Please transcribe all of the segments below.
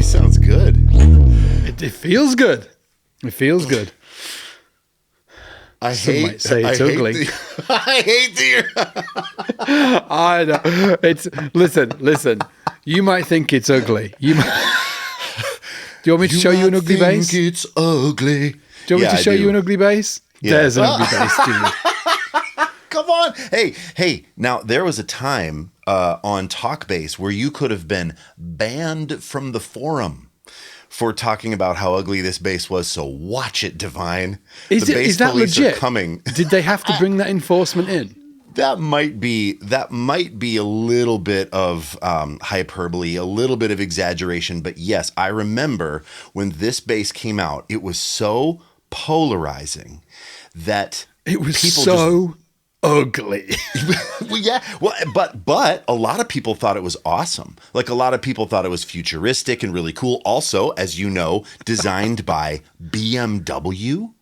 bass sounds good. It feels good. It feels good. Some might say it's ugly. I hate the. I know. It's listen. You might think it's ugly. Do you want me to show you an ugly bass? It's ugly. Do you want me to show you an ugly bass? Yeah. There's an ugly bass, dude. Come on. Hey. Now, there was a time on Talk Bass where you could have been banned from the forum for talking about how ugly this bass was. So watch it, Divine. Is that legit? Coming. Did they have to bring that enforcement in? That might be a little bit of hyperbole, a little bit of exaggeration. But yes, I remember when this bass came out, it was so polarizing that it was so ugly. Well, yeah. Well, but a lot of people thought it was awesome. Like, a lot of people thought it was futuristic and really cool. Also, as you know, designed by BMW.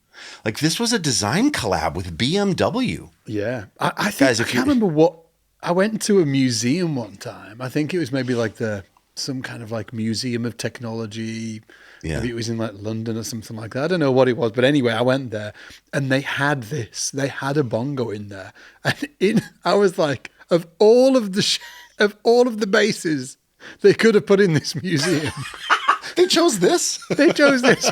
Like, this was a design collab with BMW. Yeah. I think, I can't remember what, I went to a museum one time. I think it was maybe like some kind of like museum of technology. Yeah. Maybe it was in like London or something like that. I don't know what it was, but anyway, I went there and they had this. They had a bongo in there, and I was like, of all of the bases they could have put in this museum, they chose this. They chose this.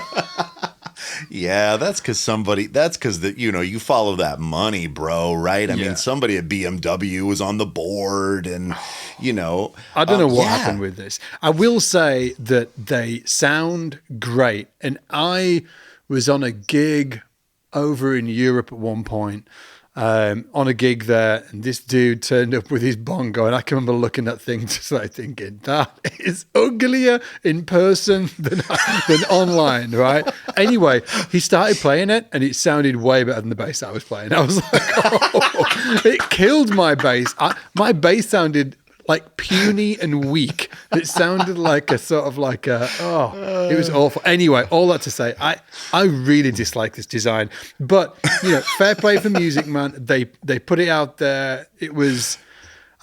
Yeah, that's because you follow that money, bro, right? I mean, somebody at BMW was on the board, and I don't know what happened with this. I will say that they sound great, and I was on a gig over in Europe at one point, on a gig there, and this dude turned up with his bongo, and I can remember looking at that thing just like thinking, that is uglier in person than online, right? Anyway, he started playing it, and it sounded way better than the bass I was playing. I was like, oh, it killed my bass. My bass sounded like puny and weak. It sounded like it was awful. Anyway, all that to say, I really dislike this design. But, fair play for MusicMan. They put it out there. It was,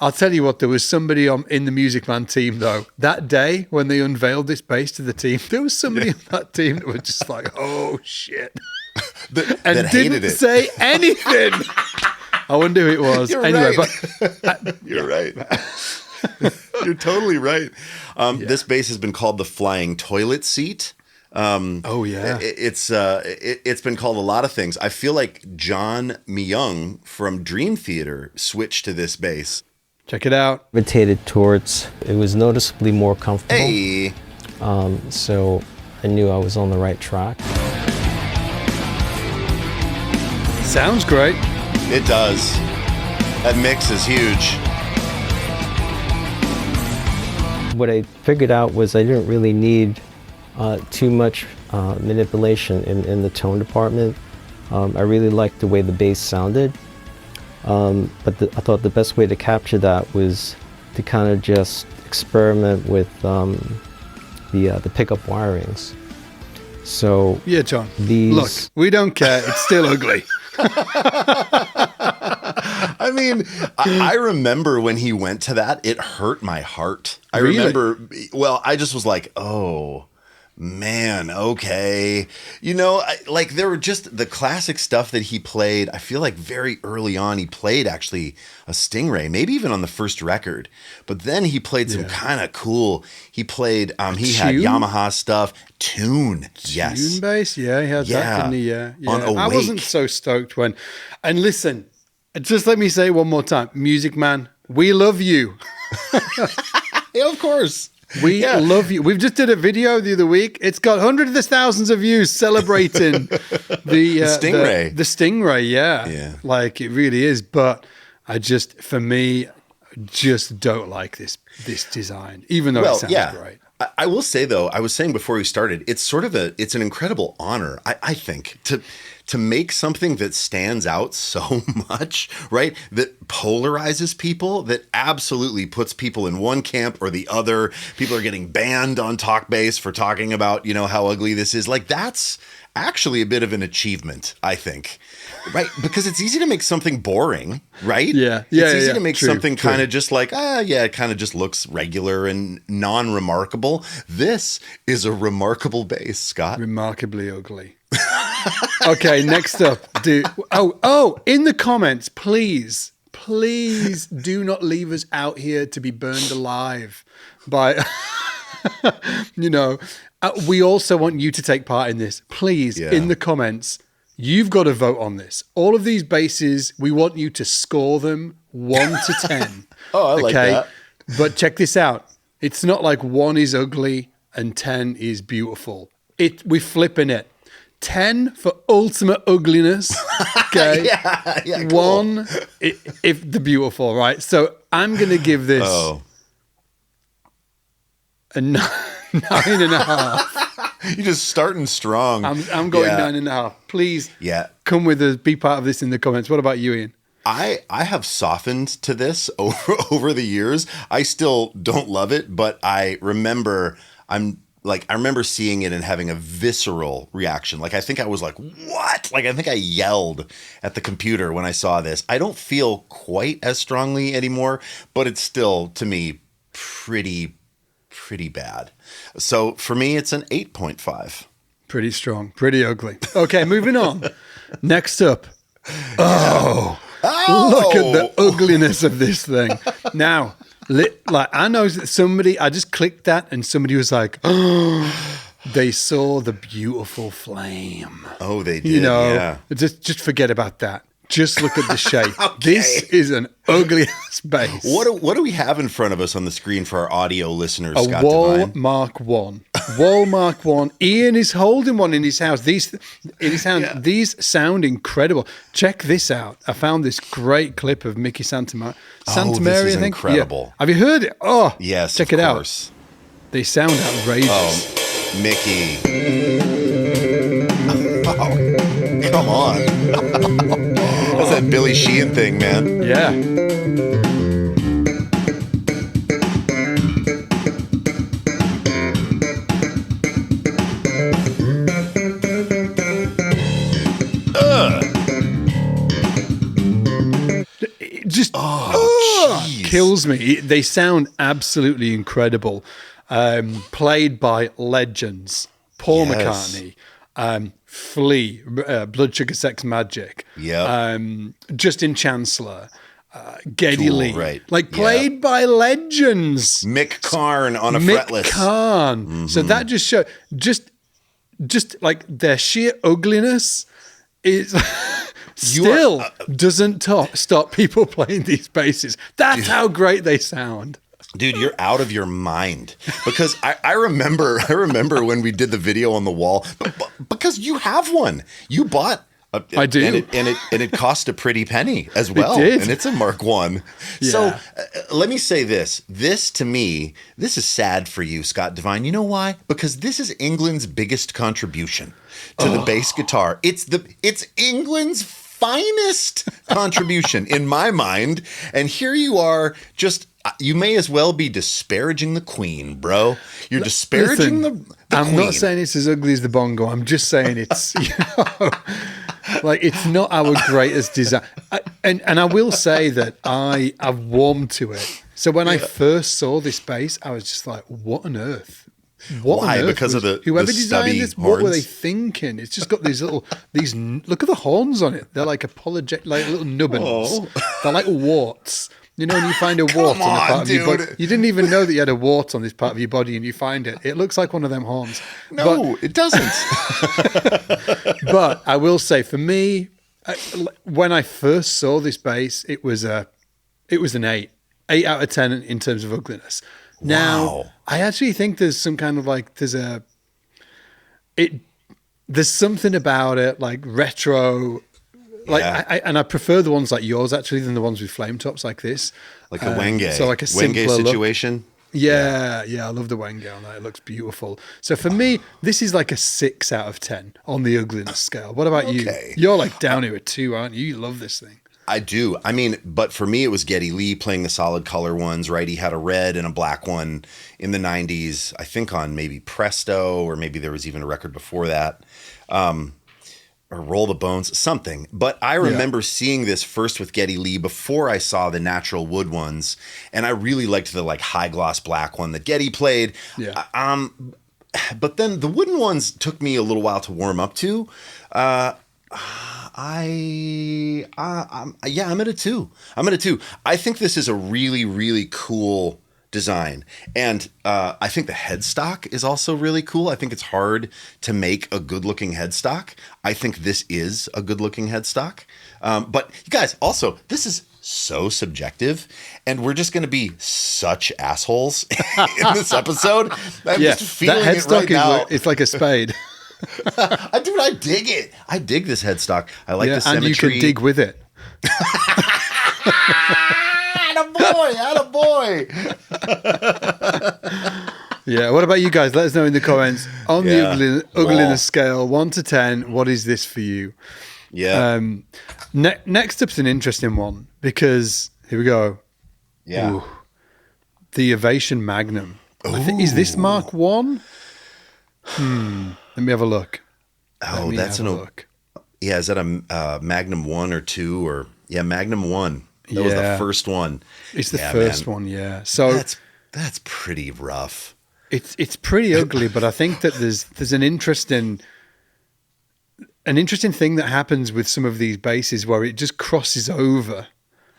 I'll tell you what, there was somebody in the MusicMan team, though. That day, when they unveiled this bass to the team, there was somebody on that team that was just like, oh, shit. that didn't say anything. I wonder who it was. You're anyway, right. But you're right. You're totally right. This bass has been called the flying toilet seat. Oh yeah, it's been called a lot of things. I feel like John Myung from Dream Theater switched to this bass. Check it out. Gravitated towards. It was noticeably more comfortable. Hey. So I knew I was on the right track. Sounds great. It does. That mix is huge. What I figured out was I didn't really need too much manipulation in the tone department. I really liked the way the bass sounded, but I thought the best way to capture that was to kind of just experiment with the pickup wirings. So yeah, John. Look, we don't care. It's still ugly. I mean, I remember when he went to that, it hurt my heart. I remember, I just was like, oh, man, okay. There were just the classic stuff that he played. I feel like very early on, he played actually a Stingray, maybe even on the first record. But then he played some kind of cool, he played, he had Yamaha stuff, Tune, yes. Tune bass, yeah, he had that, didn't he? Yeah. On Awake. I wasn't so stoked when, and listen, just let me say it one more time, MusicMan, we love you. Yeah, of course. We love you. We've just did a video the other week. It's got hundreds of thousands of views celebrating the Stingray. The Stingray, yeah. Like it really is. But for me, just don't like this design, even though it sounds great. I will say though, I was saying before we started, it's an incredible honor, I think, to make something that stands out so much, right? That polarizes people, that absolutely puts people in one camp or the other. People are getting banned on Talk Bass for talking about, you know, how ugly this is. Like, that's actually a bit of an achievement, I think. Right, because it's easy to make something boring, right? Yeah. It's easy to make something kind of just like, it kind of just looks regular and non-remarkable. This is a remarkable bass, Scott. Remarkably ugly. Okay, next up, dude. Oh, in the comments, please do not leave us out here to be burned alive by, you know. We also want you to take part in this. Please, in the comments. You've got to vote on this. All of these basses, we want you to score them 1 to 10. I like that. But check this out. It's not like 1 is ugly and 10 is beautiful. We're flipping it. 10 for ultimate ugliness. Okay. Yeah, cool. 1 if the beautiful, right? So I'm going to give this a 9.5. You're just starting strong. I'm going 9.5. Please come with us, be part of this in the comments. What about you, Ian? I have softened to this over the years. I still don't love it, but I remember seeing it and having a visceral reaction. Like, I think I was like, what? Like, I think I yelled at the computer when I saw this. I don't feel quite as strongly anymore, but it's still, to me, pretty bad. So for me, it's an 8.5. Pretty strong, pretty ugly. Okay, moving on. Next up. Look at the ugliness of this thing. Now, I know that I just clicked that and somebody was like, oh, they saw the beautiful flame. Oh, they did, you know, just forget about that. Just look at the shape. Okay. This is an ugly ass bass. What do we have in front of us on the screen for our audio listeners, Scott Wal Devine? Mk1. Wal Mk1. Ian is holding one in his house. These sound incredible. Check this out. I found this great clip of Mickey Santamaria. This is incredible. Yeah. Have you heard it? Oh, yes. Check it out. They sound outrageous. Oh, Mickey. Oh, come on. That's that Billy Sheehan thing, man. Yeah. It just kills me. They sound absolutely incredible. Played by legends. Paul McCartney. Flea, Blood Sugar Sex Magic, Justin Chancellor, Geddy Lee, right. Like played by legends. Mick Karn on a fretless. Mick Karn. Mm-hmm. So that just shows, just like their sheer ugliness is still doesn't stop people playing these basses. That's how great they sound. Dude, you're out of your mind, because I remember when we did the video on the wall, because you have one. You bought I do, and it cost a pretty penny as well. It did. And it's a Mk1. Yeah. So let me say this. This, to me, this is sad for you, Scott Devine. You know why? Because this is England's biggest contribution to the bass guitar. It's England's finest contribution in my mind. And here you are, you may as well be disparaging the Queen, bro. You're disparaging the I'm Queen. not saying it's as ugly as the Bongo. I'm just saying it's, like, it's not our greatest design. And I will say that I've warmed to it. So when I first saw this bass, I was just like, what on earth? Why? Because of whoever the designed this, horns? what were they thinking? It's just got these look at the horns on it. They're like little nubbins. They're like warts. You know, when you find a wart on a part of your body, you didn't even know that you had a wart on this part of your body, and you find it. It looks like one of them horns. No, it doesn't. But I will say, for me, when I first saw this bass, it was an 8 out of 10 in terms of ugliness. Now, I actually think there's some kind of there's something about it, like retro. Like I prefer the ones like yours actually than the ones with flame tops like this, like a Wenge. So like a simpler Wenge situation. Yeah, I love the Wenge on that. It looks beautiful. So for me, this is like a 6 out of 10 on the ugliness scale. What about you? You're like down here at 2, aren't you? You love this thing. I do. I mean, but for me, it was Geddy Lee playing the solid color ones, right? He had a red and a black one in the 90s, I think on maybe Presto, or maybe there was even a record before that. Or Roll the Bones, something. But I remember seeing this first with Geddy Lee before I saw the natural wood ones. And I really liked the like high gloss black one that Geddy played. Yeah. But then the wooden ones took me a little while to warm up to. I'm at a 2. I'm at a 2. I think this is a really, really cool design. And I think the headstock is also really cool. I think it's hard to make a good looking headstock. I think this is a good looking headstock. But you guys, also, this is so subjective, and we're just going to be such assholes in this episode. I'm just feeling that headstock it right now. It's like a spade. Dude, I dig it. I dig this headstock. I like the symmetry. And you can dig with it. Attaboy. Yeah, what about you guys? Let us know in the comments. On the ugliness scale, 1 to 10, what is this for you? Yeah. Next up's an interesting one, because here we go. Yeah. Ooh, the Ovation Magnum. Is this Mark 1? Let me have a look. Oh, that's look. Yeah, is that a Magnum 1 or 2 or Magnum 1? That was the first one. It's the first one, yeah. So that's pretty rough. It's pretty ugly, but I think that there's an interesting thing that happens with some of these basses where it just crosses over.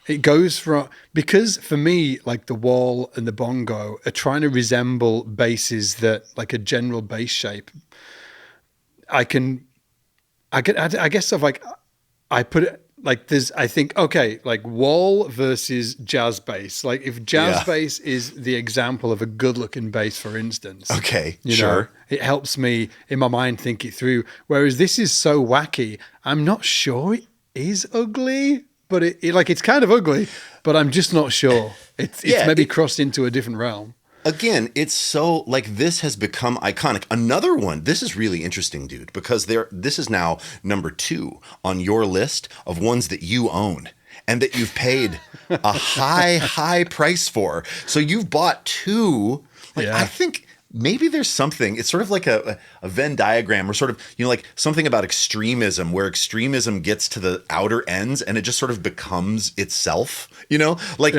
It goes from, because for me, like the Wal and the Bongo are trying to resemble basses that like a general bass shape. I guess sort of like, I put it like there's, I think, okay, like Wal versus jazz bass. Like if jazz bass is the example of a good looking bass, for instance. Okay, you know, it helps me in my mind think it through. Whereas this is so wacky, I'm not sure it is ugly, but it's kind of ugly, but I'm just not sure. It's maybe crossed into a different realm. Again, it's so like this has become iconic. Another one, this is really interesting, dude, because this is now number 2 on your list of ones that you own and that you've paid a high price for. So you've bought 2. I think maybe there's something, it's sort of like a Venn diagram, or sort of, you know, like something about extremism, where extremism gets to the outer ends and it just sort of becomes itself, you know, like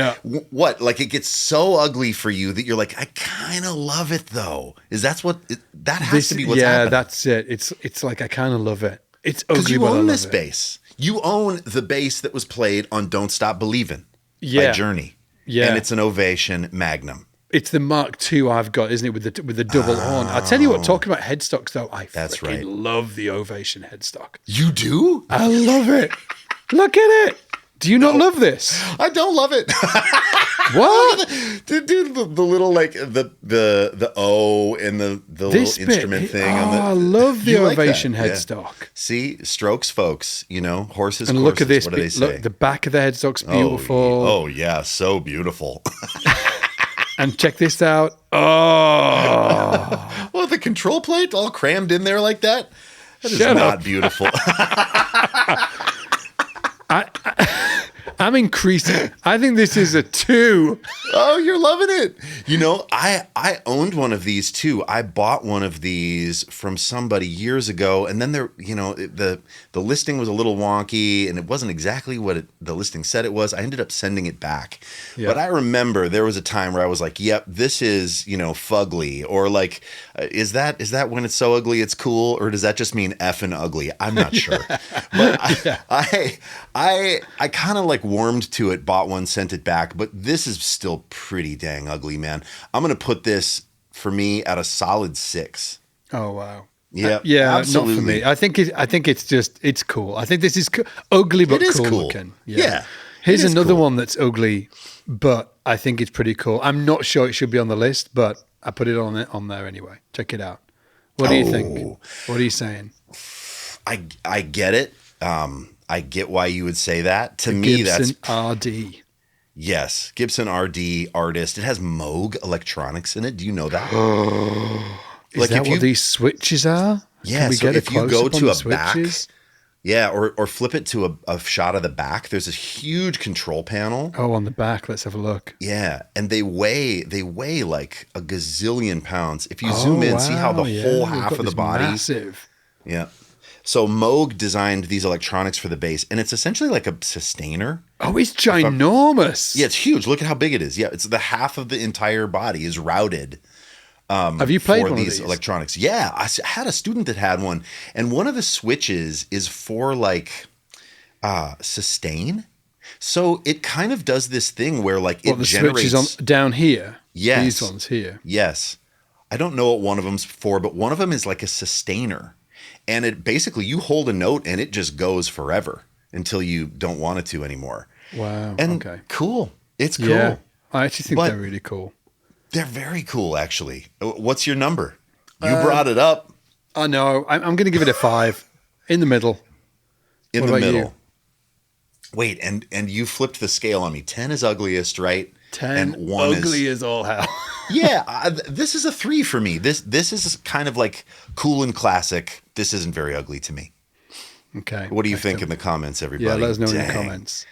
what, like it gets so ugly for you that you're like, I kind of love it though. That has to be what's happening. That's it. It's like, I kind of love it. It's ugly, you but own this bass. You own the bass that was played on Don't Stop Believin' by Journey. Yeah. And it's an Ovation Magnum. It's the Mark II I've got, isn't it, with the double horn? I tell you what, talking about headstocks though, I love the Ovation headstock. You do? I love it. Look at it. Do you not love this? I don't love it. What? Dude, the little like the O and the little instrument thing. I love the Ovation headstock. Yeah. See, strokes, folks. You know, horses. And courses, look at this. What do they say? Look, the back of the headstock's beautiful. Oh yeah, so beautiful. And check this out. Oh. Well, the control plate all crammed in there like that. That is not beautiful. I'm increasing. I think this is a 2. Oh, you're loving it. You know, I owned one of these too. I bought one of these from somebody years ago, and then the listing was a little wonky, and it wasn't exactly what the listing said it was. I ended up sending it back. Yeah. But I remember there was a time where I was like, "Yep, this is fugly," or like, "Is that when it's so ugly it's cool, or does that just mean effing ugly?" I'm not sure. But I kind of like warmed to it, bought one, sent it back, but this is still pretty dang ugly, man. I'm going to put this, for me, at a solid 6. Oh, wow. Yeah, absolutely. Not for me. I think it's cool. I think this is ugly, but cool looking. Yeah. Here's another one that's ugly, but I think it's pretty cool. I'm not sure it should be on the list, but I put it on there anyway. Check it out. What do you think? What are you saying? I get it. I get why you would say that. To me, Gibson RD. Yes, Gibson RD artist. It has Moog electronics in it. Do you know that? Is that what these switches are? Yeah, Can we so get a if you go close-up on to the a back, switches? yeah, or flip it to a shot of the back, there's this huge control panel. Oh, on the back. Let's have a look. Yeah, and they weigh like a gazillion pounds. If you zoom in, see how the whole half of the body. Massive. Yeah. So Moog designed these electronics for the bass, and it's essentially like a sustainer. Oh, it's ginormous. Yeah, it's huge. Look at how big it is. Yeah, it's the half of the entire body is routed. Have you played one of these electronics? Yeah, I had a student that had one, and one of the switches is for like sustain. So it kind of does this thing where like it generates. Switch is on down here. Yes, these ones here. Yes, I don't know what one of them's for, but one of them is like a sustainer, and it basically you hold a note and it just goes forever until you don't want it to anymore. Wow. And cool. It's cool. Yeah, I actually think they're really cool. They're very cool, actually. What's your number? You brought it up. I know. I'm going to give it a 5. In the middle. In the middle. You? Wait, and you flipped the scale on me. 10 is ugliest, right? 10 and 1 ugly as all hell. Yeah, this is a 3 for me. This is kind of like cool and classic. This isn't very ugly to me. Okay. What do you think in the comments, everybody? Yeah, let us know in the comments.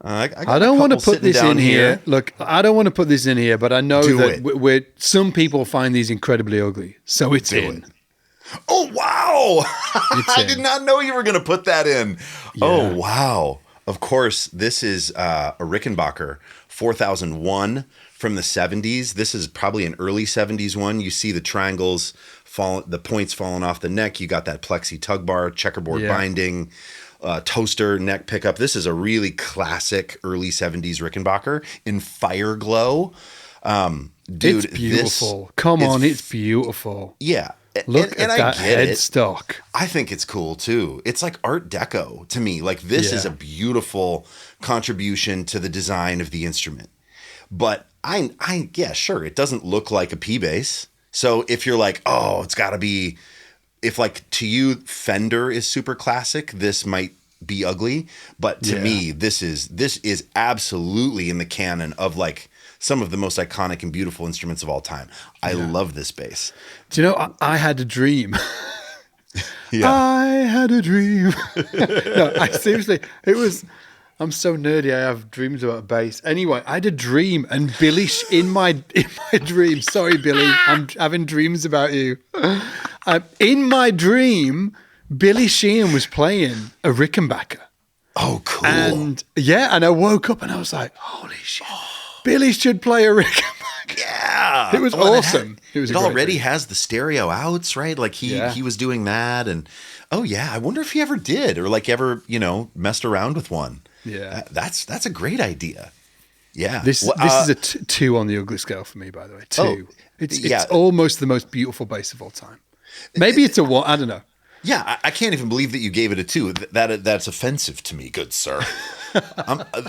I don't want to put this in here. Look, I don't want to put this in here, but I know that some people find these incredibly ugly, so it's in. Oh, wow. I did not know you were going to put that in. Yeah. Oh, wow. Of course, this is a Rickenbacker 4001 from the 70s. This is probably an early 70s one. You see the triangles, the points falling off the neck. You got that plexi tug bar, checkerboard binding. Toaster neck pickup. This is a really classic early 70s Rickenbacker in fire glow. Dude, it's beautiful. Come on, it's beautiful. Yeah. Look at that headstock. I think it's cool too. It's like Art Deco to me. Like this is a beautiful contribution to the design of the instrument. But yeah, sure, it doesn't look like a P bass. So if you're like, oh, it's got to be. If like to you Fender is super classic, this might be ugly, but to me this is absolutely in the canon of like some of the most iconic and beautiful instruments of all time. I love this bass. Do you know I had a dream? I had a dream. No, seriously, I'm so nerdy. I have dreams about bass. Anyway, I had a dream, and Billy in my dream. Sorry, Billy, I'm having dreams about you. In my dream, Billy Sheehan was playing a Rickenbacker. Oh, cool! And I woke up and I was like, "Holy shit, Billy should play a Rickenbacker." Yeah, it was awesome. It already has the stereo outs, right? Like he was doing that, and I wonder if he ever did, or like ever messed around with one. Yeah, that's a great idea. Yeah, this is a 2 on the ugly scale for me, by the way. 2. It's almost the most beautiful bass of all time. Maybe it's a 1. I don't know. Yeah, I can't even believe that you gave it a 2. That's offensive to me, good sir.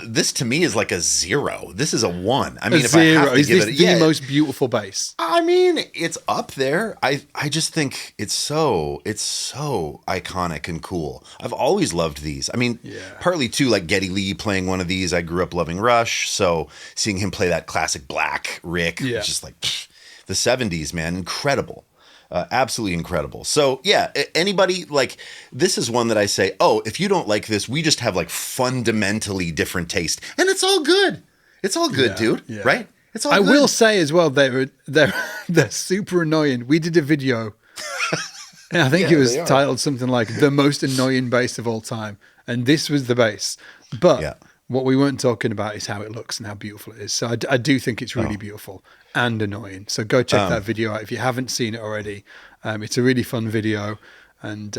This to me is like a 0. This is a 1. I mean, if 0. I have to is give this it the most beautiful bass? I mean, it's up there. I just think it's so iconic and cool. I've always loved these. I mean, partly too, like Geddy Lee playing one of these. I grew up loving Rush, so seeing him play that classic black Rick, just like the 70s, man, incredible. Absolutely incredible. So yeah, anybody like this is one that I say, oh, if you don't like this, we just have like fundamentally different taste, and it's all good. It's all good, dude. Yeah. Right? It's all. I will say as well, they're super annoying. We did a video, and I think it was titled something like "The Most Annoying Bass of All Time," and this was the bass. But what we weren't talking about is how it looks and how beautiful it is. So I do think it's really beautiful and annoying. So go check that video out if you haven't seen it already. It's a really fun video, and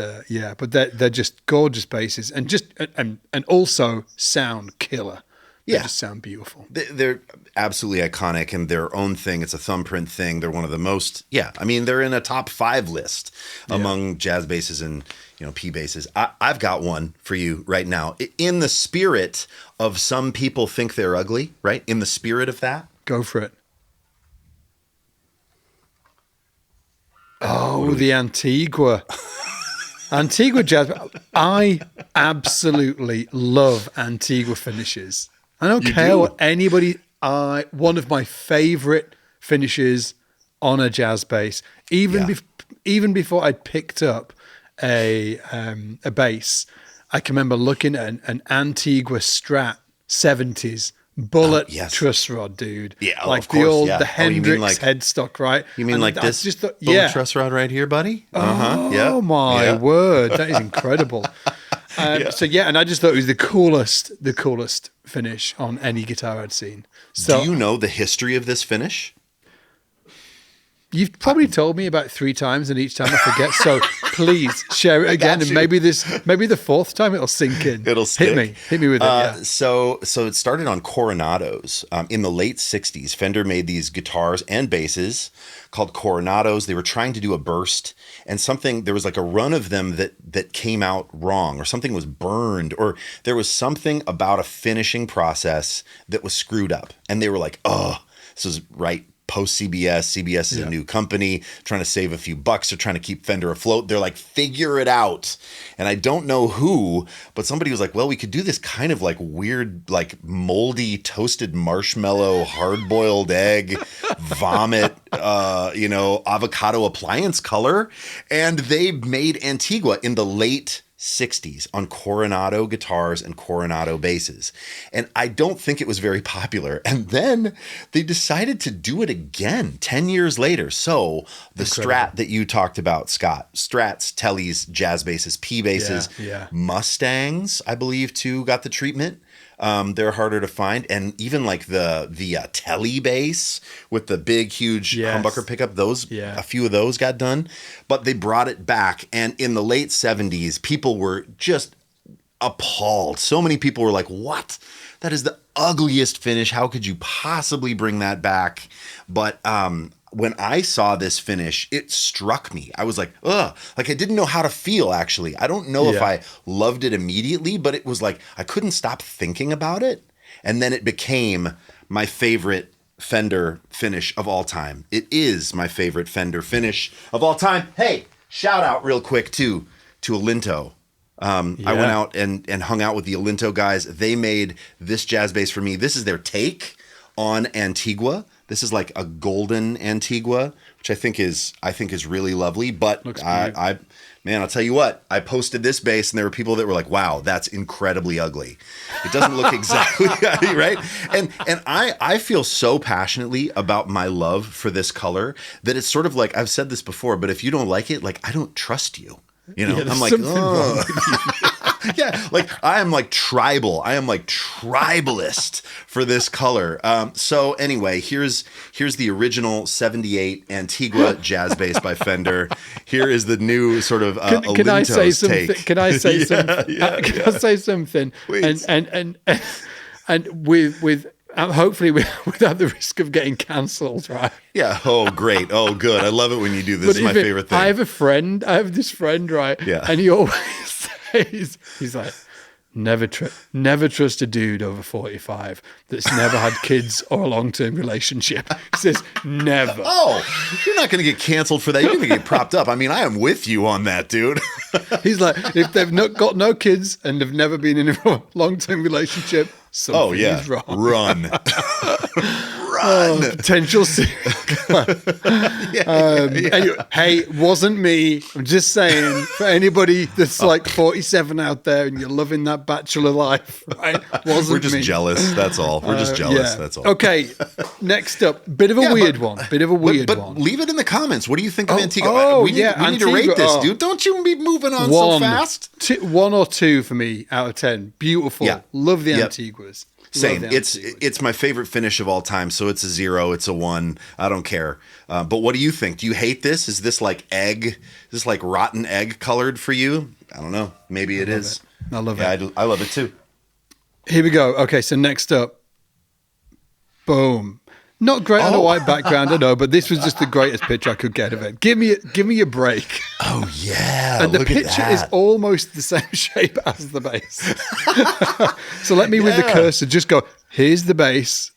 but they're just gorgeous basses and just and also sound killer. They just sound beautiful. They're absolutely iconic and their own thing. It's a thumbprint thing. They're one of the most. Yeah, I mean they're in a top 5 list among jazz basses and P basses. I've got one for you right now. In the spirit of some people think they're ugly, right? In the spirit of that, go for it. Oh, the Antigua. Antigua jazz. I absolutely love Antigua finishes. I don't care what anybody. One of my favorite finishes on a jazz bass, even before I picked up a bass, I can remember looking at an Antigua Strat 70s bullet truss rod, dude. Yeah, like of course, the Hendrix headstock, right? You mean like this bullet truss rod right here, buddy? Oh my word, that is incredible. So and I just thought it was the coolest finish on any guitar I'd seen. So, do you know the history of this finish? You've probably told me about 3 times, and each time I forget. So please share it again, and maybe the 4th time it'll sink in. It'll stick. Hit me with it. Yeah. So it started on Coronados in the late '60s. Fender made these guitars and basses called Coronados. They were trying to do a burst, and there was like a run of them that came out wrong, or something was burned, or there was something about a finishing process that was screwed up, and they were like, "Oh, this is right." Post CBS. CBS is a new company trying to save a few bucks. They're trying to keep Fender afloat. They're like, figure it out. And I don't know who, but somebody was like, well, we could do this kind of like weird, like moldy, toasted marshmallow, hard-boiled egg, vomit, avocado appliance color. And they made Antigua in the late 60s on Coronado guitars and Coronado basses. And I don't think it was very popular. And then they decided to do it again 10 years later. So the Strat that you talked about, Scott, Strats, Tellys, jazz basses, P basses, Mustangs, I believe too, got the treatment. They're harder to find, and even like the Telly bass with the big, huge humbucker pickup, a few of those got done, but they brought it back. And in the late 70s, people were just appalled. So many people were like, "What? That is the ugliest finish. How could you possibly bring that back?" But when I saw this finish, it struck me. I was like, ugh, like I didn't know how to feel, actually. I don't know if I loved it immediately, but it was like, I couldn't stop thinking about it. And then it became my favorite Fender finish of all time. It is my favorite Fender finish of all time. Hey, shout out real quick to Alinto. I went out and hung out with the Alinto guys. They made this jazz bass for me. This is their take on Antigua. This is like a golden Antigua, which I think is really lovely. But I'll tell you what, I posted this bass and there were people that were like, "Wow, that's incredibly ugly. It doesn't look exactly right." And I feel so passionately about my love for this color that it's sort of like, I've said this before, but if you don't like it, like I don't trust you. I'm like, oh. Yeah, like I am like tribal. I am like tribalist for this color. So anyway, here's the original '78 Antigua jazz bass by Fender. Here is the new sort of can I say something? Take. Can I say something? Can I say something? Please. And with hopefully without the risk of getting cancelled, right? Yeah. Oh, great. Oh, good. I love it when you do this. This is my favorite thing. I have this friend, right? Yeah. And he always says, he's like, never trust a dude over 45 that's never had kids or a long-term relationship. He says, never. Oh, you're not going to get canceled for that. You're going to get propped up. I mean, I am with you on that, dude. He's like, if they've got no kids and have never been in a long-term relationship, something is wrong. Run. Potential Anyway, hey, wasn't me. I'm just saying, for anybody that's like 47 out there and you're loving that bachelor life, right? Wasn't me. We're just jealous. That's all. We're just jealous. That's all. Okay, next up, bit of a weird one. But leave it in the comments. What do you think of Antigua? We need to rate this, dude. Don't you be moving on so fast. 1 or 2 for me out of 10. Beautiful. Yeah. Love the Antiguas. Same. It's my favorite finish of all time. So it's a 0. It's a 1. I don't care. But what do you think? Do you hate this? Is this like egg? Is this like rotten egg colored for you? I don't know. Maybe it is. I love it. I love it too. Here we go. Okay. So next up, boom. Not great on a white background, I know, but this was just the greatest picture I could get of it. Give me a break. Oh yeah, and the picture is almost the same shape as the bass. So let me with the cursor just go. Here's the bass.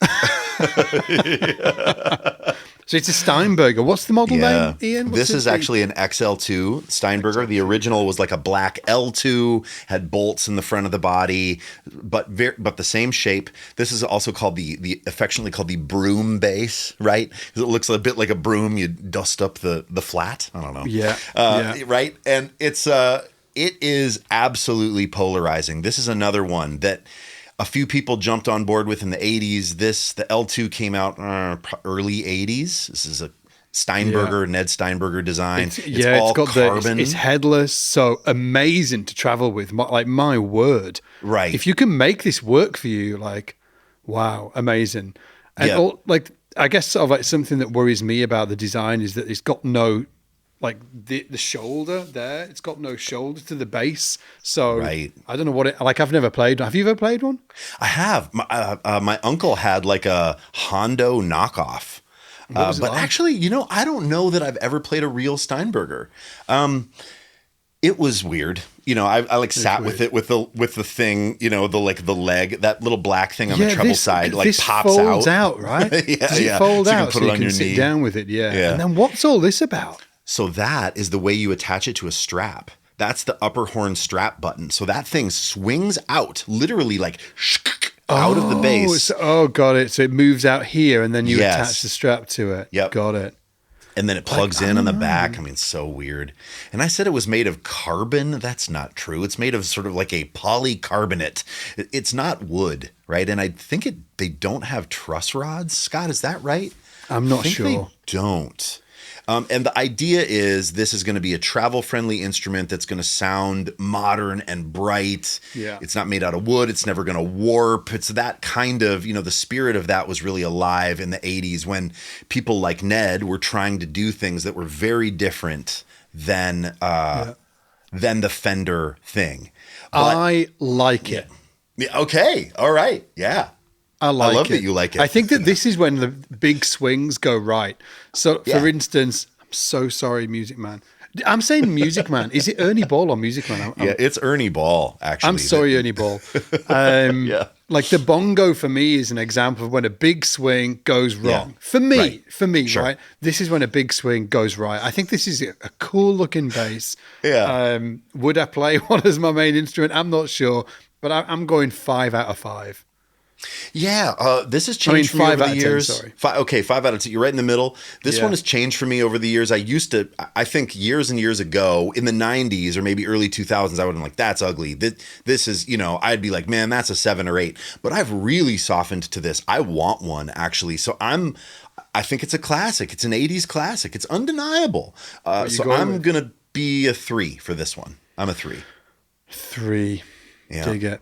So it's a Steinberger. What's the model name, Ian? This is actually an XL2 Steinberger. The original was like a black L2, had bolts in the front of the body, but the same shape. This is also called the affectionately called the broom bass, right? Because it looks a bit like a broom. You dust up the flat. I don't know. Yeah. Right. And it is absolutely polarizing. This is another one that a few people jumped on board with in the 80s. The L2 came out early 80s. This is a Steinberger, Ned Steinberger design. It's all got carbon. It's headless, so amazing to travel with. Like, my word. Right. If you can make this work for you, like, wow, amazing. And I guess sort of like something that worries me about the design is that it's got no, like the shoulder there, it's got no shoulder to the bass. So I don't know what it, like I've never played. Have you ever played one? I have. My uncle had like a Hondo knockoff. But like? Actually, I don't know that I've ever played a real Steinberger. It was weird. I like sat with it with the thing, the leg, that little black thing on the treble side, like pops folds out, right? Does it fold out so you can sit down with it? Yeah. And then what's all this about? So that is the way you attach it to a strap. That's the upper horn strap button. So that thing swings out, literally like out of the bass. Got it. So it moves out here, and then you attach the strap to it. Yep. Got it. And then it plugs in on the back. I mean, so weird. And I said it was made of carbon. That's not true. It's made of sort of like a polycarbonate. It's not wood, right? And I think they don't have truss rods. Scott, is that right? I'm not sure. They don't. And the idea is this is going to be a travel-friendly instrument that's going to sound modern and bright. Yeah. It's not made out of wood. It's never going to warp. It's that kind of, the spirit of that was really alive in the 80s when people like Ned were trying to do things that were very different than the Fender thing. But, I like it. Yeah, okay. All right. Yeah. I love that you like it. I think that this is when the big swings go right. So, for instance, I'm so sorry, Music Man. I'm saying Music Man. Is it Ernie Ball or Music Man? It's Ernie Ball, actually. I'm sorry, Ernie Ball. Like the bongo for me is an example of when a big swing goes wrong. Yeah. For me, Sure. right? This is when a big swing goes right. I think this is a cool looking bass. Yeah. Would I play one as my main instrument? I'm not sure, but I'm going 5 out of 5. Yeah, this has changed for me over the years. 10, sorry. 5 out of 10. You're right in the middle. This one has changed for me over the years. I think years and years ago in the 90s or maybe early 2000s, I would have been like, that's ugly. This is, I'd be like, man, that's a 7 or 8. But I've really softened to this. I want one, actually. So I think it's a classic. It's an 80s classic. It's undeniable. So I'm going to be a 3 for this one. I'm a 3. 3. Yeah. Dig it.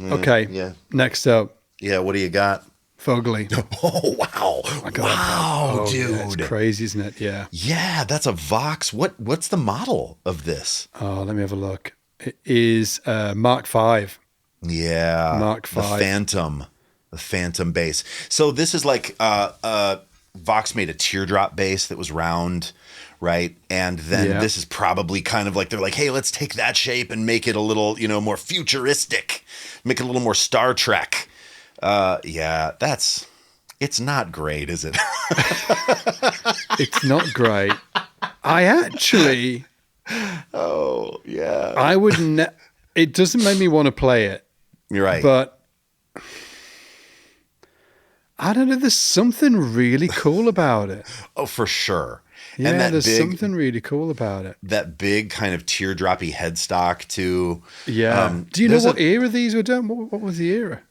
Okay. Yeah. Next up. Yeah, what do you got? Fogely. Oh, wow. Wow, dude. Yeah, it's crazy, isn't it? Yeah. Yeah, that's a Vox. What's the model of this? Oh, let me have a look. It is Mark V. Yeah. Mark V. The Phantom bass. So this is like Vox made a teardrop bass that was round, right? And then this is probably kind of like, they're like, hey, let's take that shape and make it a little, more futuristic. Make it a little more Star Trek. It's not great, is it? It's not great. I actually... Oh, yeah. I would... it doesn't make me want to play it. You're right. But... I don't know, there's something really cool about it. Oh, for sure. Yeah, and there's something really cool about it. That big kind of teardroppy headstock too. Yeah. Do you know what era these were done? What was the era?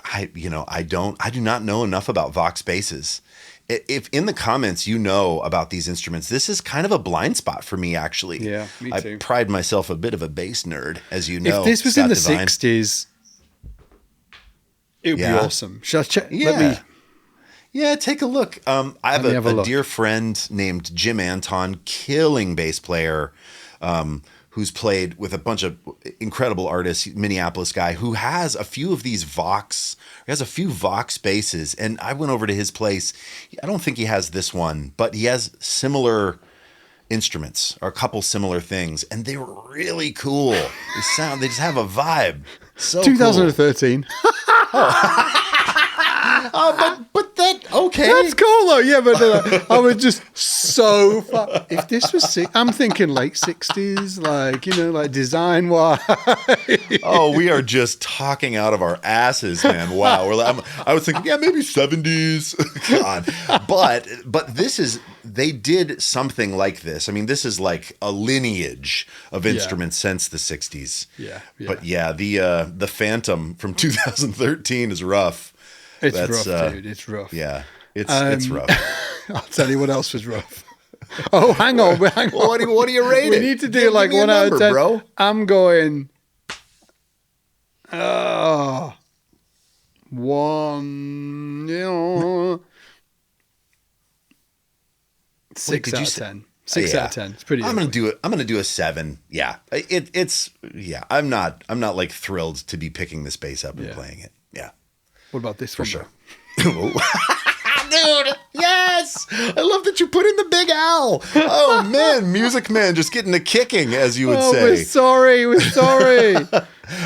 I do not know enough about Vox basses. If in the comments you know about these instruments, this is kind of a blind spot for me, actually. Yeah, me too. I pride myself a bit of a bass nerd, as you know. If this was Scott in the Devine. 60s, it would be awesome. Shall I check? Yeah. Yeah, take a look. I have a look. dear friend named Jim Anton, killing bass player, who's played with a bunch of incredible artists, Minneapolis guy, who has a few of these Vox, he has a few Vox basses. And I went over to his place. I don't think he has this one, but he has similar instruments or a couple similar things. And they were really cool. They just have a vibe. So 2013. Cool. But that, Okay. That's cool though. Yeah, but I was just so far. If this was, I'm thinking late 60s, like, like design wise. Oh, we are just talking out of our asses, man. Wow. I was thinking, yeah, maybe 70s. God. But they did something like this. I mean, this is like a lineage of instruments since the 60s. Yeah. But yeah, the Phantom from 2013 is rough. It's rough, dude. It's rough. Yeah, it's rough. I'll tell you what else was rough. Oh, hang on. Well, what do you rate it? We need to do like 1 out of 10. Bro. I'm going 1, 6 out of 10. 6 out of 10. It's pretty. I'm gonna do a 7. Yeah, it's. I'm not like thrilled to be picking this bass up and playing it. Yeah. What about this for one? sure? Dude, yes! I love that you put in the Big Al. Oh man, MusicMan just getting a kicking, as you would say. We're sorry.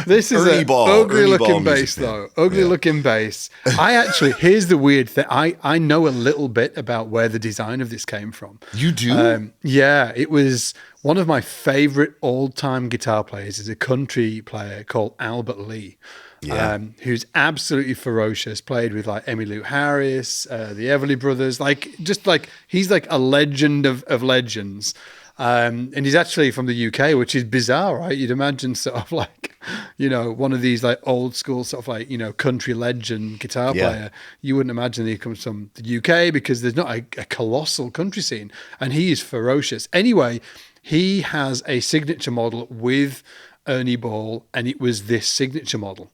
This is Ernie an Ball, ugly Ernie looking Ball bass, MusicMan. though. Ugly looking bass. Here's the weird thing. I know a little bit about where the design of this came from. You do? Yeah, it was one of my favorite all-time guitar players is a country player called Albert Lee. Yeah. Who's absolutely ferocious, played with like Emmylou Harris, the Everly Brothers, he's like a legend of legends. And he's actually from the UK, which is bizarre, right? You'd imagine sort of like, one of these like old school sort of like, country legend guitar player. You wouldn't imagine he comes from the UK because there's not a colossal country scene, and he is ferocious. Anyway, he has a signature model with Ernie Ball, and it was this signature model.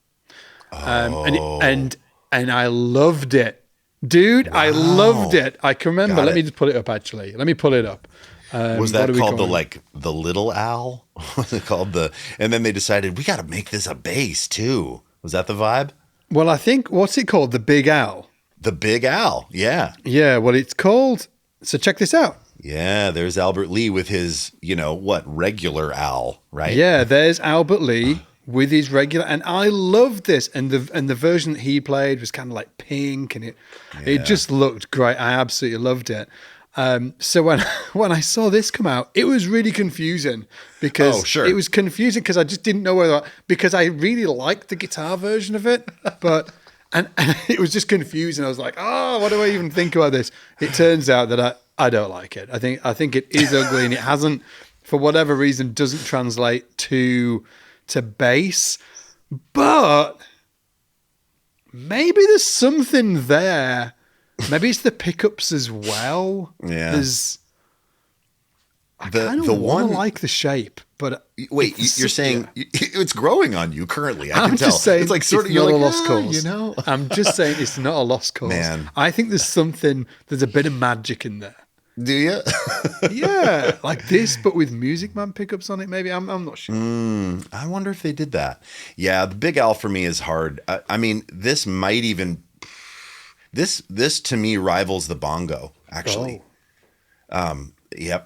And I loved it, dude. Wow. I loved it. I can remember. Let me just pull it up. Actually, let me pull it up. Was that called the Little Al? Was it called And then they decided we got to make this a bass too. Was that the vibe? Well, I think what's it called? The Big Al. The Big Al. Yeah. Yeah. Well, it's called. So check this out. Yeah, there's Albert Lee with his, regular Al, right? Yeah, there's Albert Lee. With his regular, and I loved this, and the version that he played was kind of like pink, and it just looked great. I absolutely loved it. So when I saw this come out, it was really confusing because it was confusing because I just didn't know because I really liked the guitar version of it, but and it was just confusing. I was like, what do I even think about this? It turns out that I don't like it. I think it is ugly, and it hasn't, for whatever reason, doesn't translate to bass, but maybe there's something there. Maybe it's the pickups as well. Yeah. I kind of want to like the shape, but wait, you're saying it's growing on you currently. I I'm can just tell. saying it's like sort of not you're a like, lost cause. I'm just saying it's not a lost cause. Man. I think there's a bit of magic in there. Do you? Yeah, like this, but with MusicMan pickups on it. Maybe I'm not sure. I wonder if they did that. Yeah, the Big Al for me is hard. I mean, this might even this to me rivals the Bongo. Actually, yep. Yeah.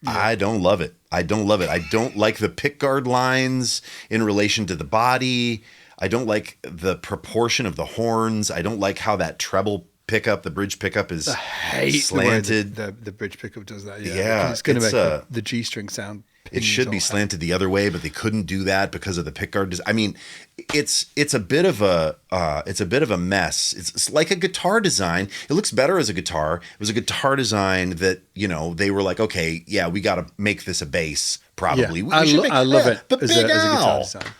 I don't love it. I don't like the pickguard lines in relation to the body. I don't like the proportion of the horns. I don't like how that treble pickup, the bridge pickup is slanted. The bridge pickup does that. Yeah, it's going to make the G string sound. It should be slanted the other way, but they couldn't do that because of the pickguard. I mean, it's a bit of a mess. It's like a guitar design. It looks better as a guitar. It was a guitar design that they were like, okay, yeah, we got to make this a bass. Probably. Yeah. I love it. But as Big a Al. guitar design.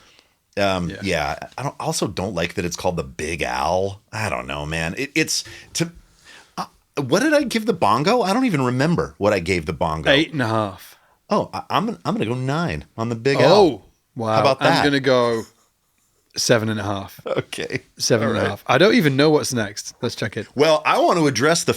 Yeah. I also don't like that it's called the Big Al. I don't know, man. What did I give the Bongo? I don't even remember what I gave the Bongo. 8.5. Oh, I'm gonna go 9 on the Big Al. Oh, wow! How about that? I'm gonna go 7.5. Okay, 7.5. Right. I don't even know what's next. Let's check it. Well, I want to address the.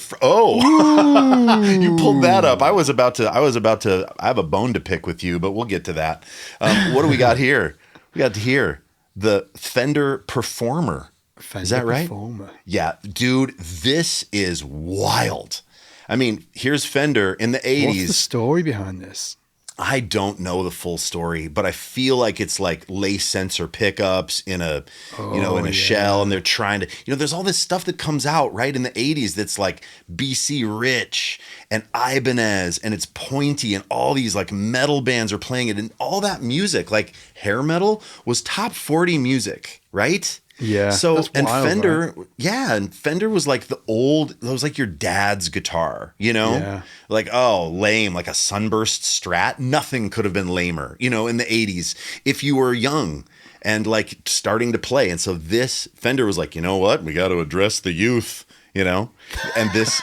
You pulled that up. I was about to. I have a bone to pick with you, but we'll get to that. What do we got here? We got here the Fender Performer. Is that right? Performer. Yeah, dude, this is wild. I mean, here's Fender in the 80s. What's the story behind this? I don't know the full story, but I feel like it's like lace sensor pickups in a, in a shell, and they're trying to, there's all this stuff that comes out right in the 80s that's like BC Rich and Ibanez, and it's pointy, and all these like metal bands are playing it, and all that music, like hair metal, was top 40 music, right? Yeah. So, and wild, Fender, right? and Fender was like it was like your dad's guitar, Yeah. like, oh, lame, like a Sunburst Strat. Nothing could have been lamer, in the 80s if you were young and like starting to play. And so this Fender was like, you know what? We got to address the youth, and this,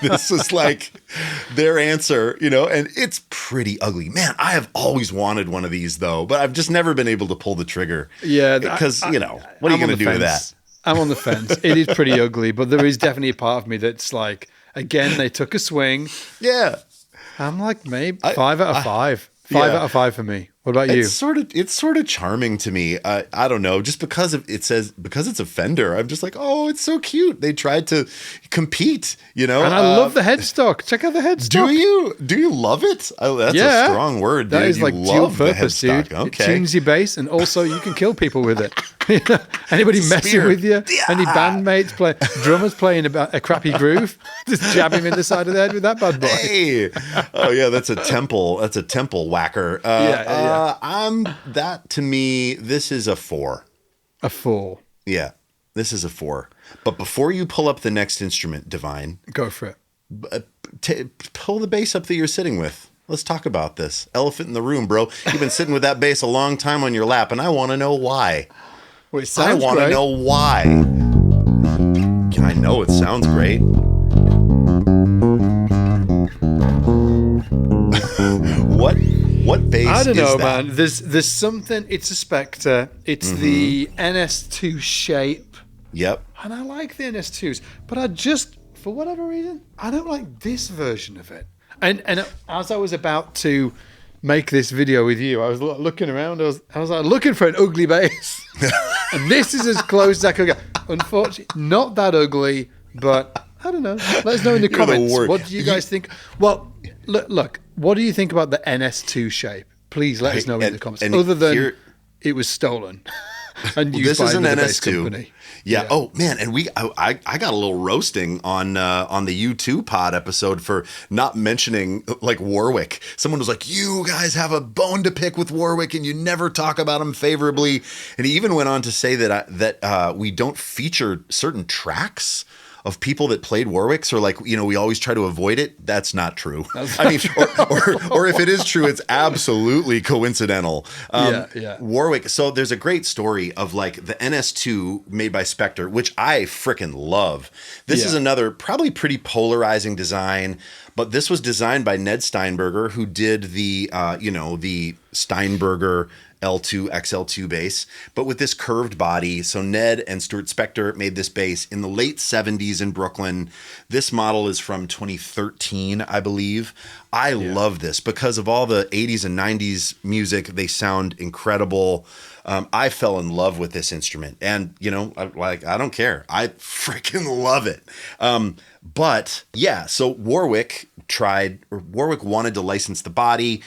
this is like their answer, and it's pretty ugly, man. I have always wanted one of these though, but I've just never been able to pull the trigger. Yeah. Because, what are you going to do with that? I'm on the fence. It is pretty ugly, but there is definitely a part of me that's like, again, they took a swing. Yeah. I'm like, maybe 5 out of 5. 5 out of 5 for me. What about you? It's sort of charming to me. I don't know, just because it's a Fender. I'm just like, oh, it's so cute. They tried to compete, And I love the headstock. Check out the headstock. Do you love it? That's a strong word, dude. That is you like dual purpose, dude. Okay. It tunes your bass, and also you can kill people with it. Anybody messing with you? Yeah. Any bandmates drummers playing about a crappy groove? Just jab him in the side of the head with that bad boy. Hey. Oh yeah, that's a temple whacker. To me, this is a 4. A 4. Yeah, this is a 4. But before you pull up the next instrument, Divine, go for it. Pull the bass up that you're sitting with. Let's talk about this. Elephant in the room, bro. You've been sitting with that bass a long time on your lap, and I want to know why. Well, I want to know why. Can I know it sounds great? What bass? I don't know, that? man. There's something. It's a Spector. It's the NS2 shape. Yep. And I like the NS2s, but I just, for whatever reason, I don't like this version of it. And as I was about to make this video with you, I was looking around. I was like looking for an ugly bass, and this is as close as I could get. Unfortunately, not that ugly, but I don't know. Let us know in the comments. What do you guys think? Well, look. What do you think about the NS2 shape? Please let us know in the comments. Other than it was stolen and used by another bass company. Yeah. Oh man, and I got a little roasting on the U2 pod episode for not mentioning like Warwick. Someone was like, "You guys have a bone to pick with Warwick, and you never talk about him favorably." And he even went on to say that we don't feature certain tracks of people that played Warwicks, or like, we always try to avoid it. That's not true. I mean, or if it is true, it's absolutely coincidental. Warwick. So there's a great story of like the NS2 made by Spector, which I freaking love. This is another probably pretty polarizing design, but this was designed by Ned Steinberger, who did the Steinberger L2 XL2 bass, but with this curved body. So Ned and Stuart Spector made this bass in the late 70s in Brooklyn. This model is from 2013, I believe. I love this because of all the 80s and 90s music. They sound incredible. I fell in love with this instrument, and I don't care. I freaking love it. But yeah, so Warwick wanted to license the body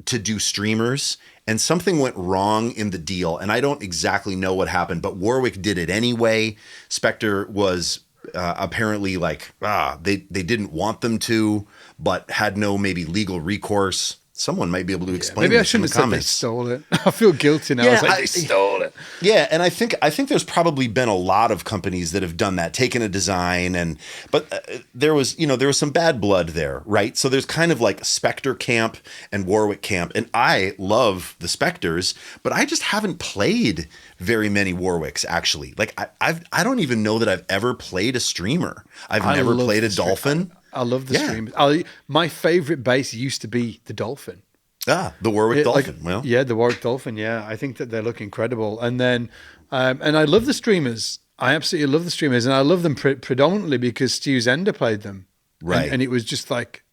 to do streamers, and something went wrong in the deal, and I don't exactly know what happened, but Warwick did it anyway. Spector was apparently like, they didn't want them to, but had no maybe legal recourse. Someone might be able to explain. Maybe I shouldn't have said they stole it. I feel guilty now. Yeah, they stole it. Yeah, and I think there's probably been a lot of companies that have done that, taken a design, but there was some bad blood there, right? So there's kind of like Spector camp and Warwick camp, and I love the Spectors, but I just haven't played very many Warwicks actually. Like I don't even know that I've ever played a streamer. I've never played a Dolphin. I love the streamers. My favorite bass used to be the Dolphin. The Warwick Dolphin. The Warwick Dolphin. Yeah, I think that they look incredible. And then, and I love the streamers. I absolutely love the streamers, and I love them predominantly because Stu Zender played them. Right. And it was just like,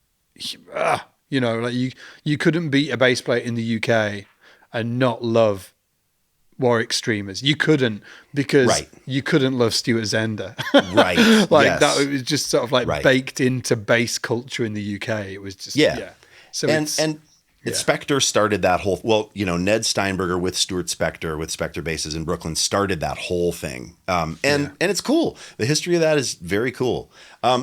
like you couldn't beat a bass player in the UK and not love Warwick streamers. You couldn't, because you couldn't love Stuart Zender. Right. That, it was just sort of like baked into bass culture in the UK. It was just, So Spector started that whole, well, you know, Ned Steinberger with Stuart Spector, with Spector basses in Brooklyn, started that whole thing. And it's cool. The history of that is very cool.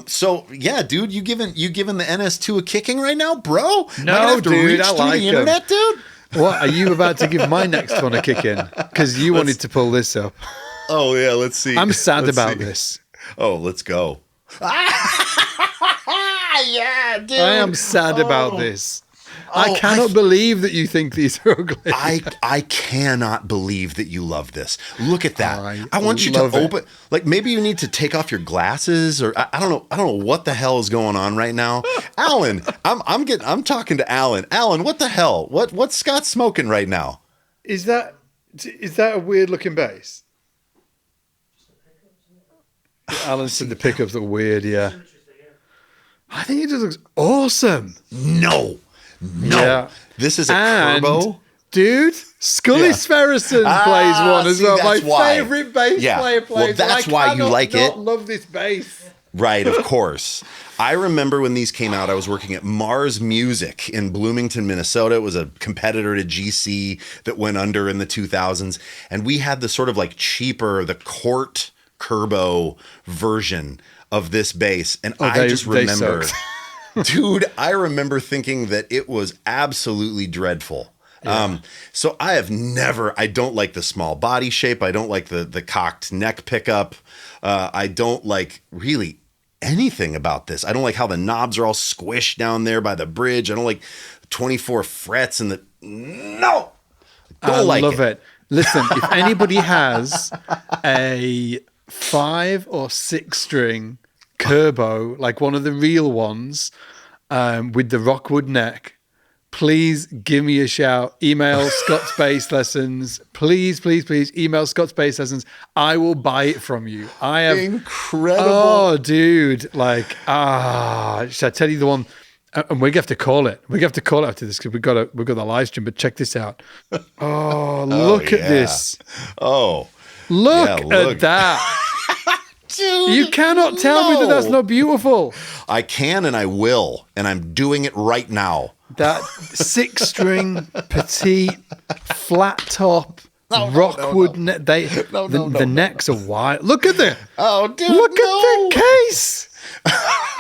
So yeah, dude, you giving the NS2 a kicking right now, bro? No, dude, I like the internet, dude. What, are you about to give my next one a kick in? Because you wanted to pull this up. Oh yeah, let's see. I'm sad about this. Oh, let's go. Yeah, dude. I am sad about this. I cannot believe that you think these are ugly. I cannot believe that you love this. Look at that. I want you to love open. Like maybe you need to take off your glasses, or I don't know. I don't know what the hell is going on right now. Alan, I'm talking to Alan. Alan, what the hell? What's Scott smoking right now? Is that a weird looking bass? Alan said the pickups look weird. Yeah. I think it just looks awesome. No. Yeah. This is a Curbow. Dude, Scully Sverrisson plays one as well. My favorite bass player plays. Well, that's why you like it. I love this bass. Right, of course. I remember when these came out, I was working at Mars Music in Bloomington, Minnesota. It was a competitor to GC that went under in the 2000s. And we had the sort of like cheaper, the Court Curbow version of this bass. And I just remember... Dude, I remember thinking that it was absolutely dreadful. Yeah. So I don't like the small body shape. I don't like the cocked neck pickup. I don't like really anything about this. I don't like how the knobs are all squished down there by the bridge. I don't like 24 frets and no. I love it. Listen, if anybody has a 5 or 6 string Curbow, like one of the real ones, with the Rockwood neck, please give me a shout. Email Scott's Bass Lessons. Please email Scott's Bass Lessons. I will buy it from you. I have incredible. Oh, dude! Like, should I tell you the one? And we have to call it. We have to call it after this because we've got the live stream. But check this out. Oh, look at this. Oh, look at that. Dude, you cannot tell me that that's not beautiful. I can and I will, and I'm doing it right now. That 6-string, petite, flat top, Rockwood neck. The necks are wide. Look at the. Oh, dude! Look at the case. You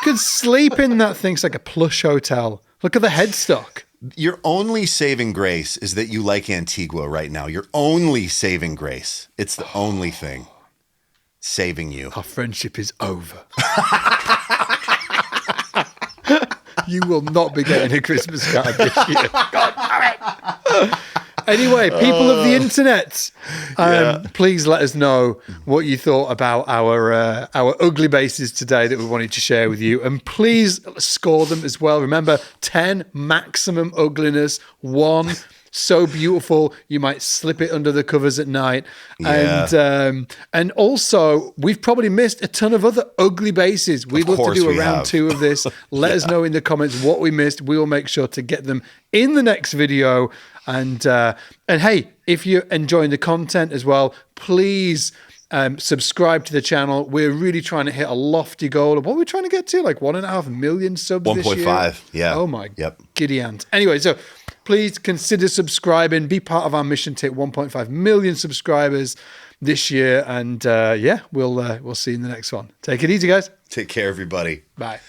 could sleep in that thing. It's like a plush hotel. Look at the headstock. Your only saving grace is that you like Antigua right now. Your only saving grace. It's the only thing saving you. Our friendship is over. You will not be getting a Christmas card this year. God damn it. Anyway, people of the internet, please let us know what you thought about our ugly basses today that we wanted to share with you. And please score them as well. Remember, 10 maximum ugliness, 1 so beautiful you might slip it under the covers at night. And also we've probably missed a ton of other ugly basses. We'd love to do a round 2 of this. Let us know in the comments what we missed. We will make sure to get them in the next video. And hey, if you're enjoying the content as well, please subscribe to the channel. We're really trying to hit a lofty goal of what we're trying to get to, like 1.5 million subs this year. 1.5, yeah. Oh my giddy aunt. Anyway, so please consider subscribing. Be part of our mission to hit 1.5 million subscribers this year. And we'll see you in the next one. Take it easy, guys. Take care, everybody. Bye.